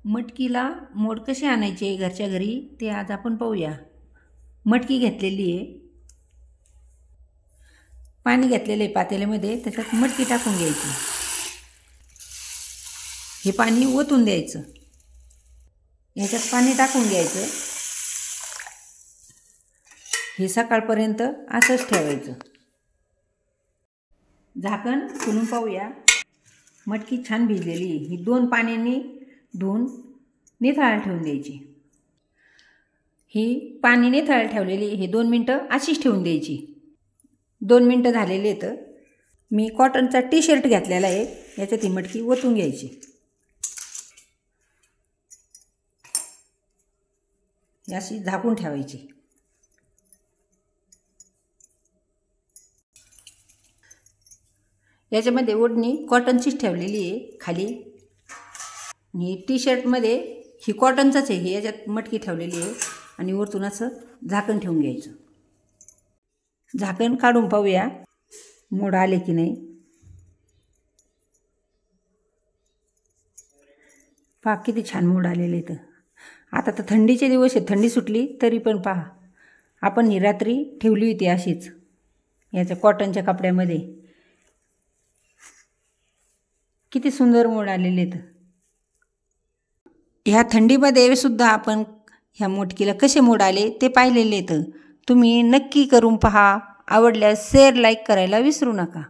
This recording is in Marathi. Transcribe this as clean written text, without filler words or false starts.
मटकीला मोड कसे आणायचे घरच्या घरी ते आज आपण पाहूया। मटकी घेतलेली आहे, पाणी घेतलेले पातेल्यामध्ये त्याच्यात मटकी टाकून घ्यायची। हे पाणी ओतून द्यायचं, याच्यात पाणी टाकून घ्यायचं। हे सकाळपर्यंत असंच ठेवायचं। झाकण खोलून पाहूया, मटकी छान भिजलेली आहे। ही 2 पाण्याने धुवून निथळायला ठेवून द्यायची। ही पाणी निथळायला ठेवलेली हे 2 मिनटं अशीच ठेवून द्यायची। 2 मिनटं झालेली आहेत। मी कॉटनचा टी-शर्ट घेतलेला आहे, याच्यात ही मटकी ओतून घ्यायची। अशी झाकून ठेवायची। याच्यामध्ये ओढणी कॉटनचीच ठेवलेली आहे खाली, आणि टी-शर्टमध्ये ही कॉटनचंच आहे। ही याच्यात मटकी ठेवलेली आहे आणि वरतून असं झाकण ठेवून घ्यायचं। झाकण काढून पाहूया मोड आले की नाही। पहा किती छान मोड आलेले आहेत। आता तर थंडीचे दिवस आहे, थंडी सुटली तरी पण पहा आपण ही रात्री ठेवली होती अशीच याच्या कॉटनच्या कपड्यामध्ये। किती सुंदर मोड आलेले आहेत। ह्या थंडीमध्ये सुद्धा आपण ह्या मटकीला कसे मोड आले ते पाहिलेले आहेत। तुम्ही नक्की करून पहा। आवडल्यास शेअर लाईक करायला विसरू नका।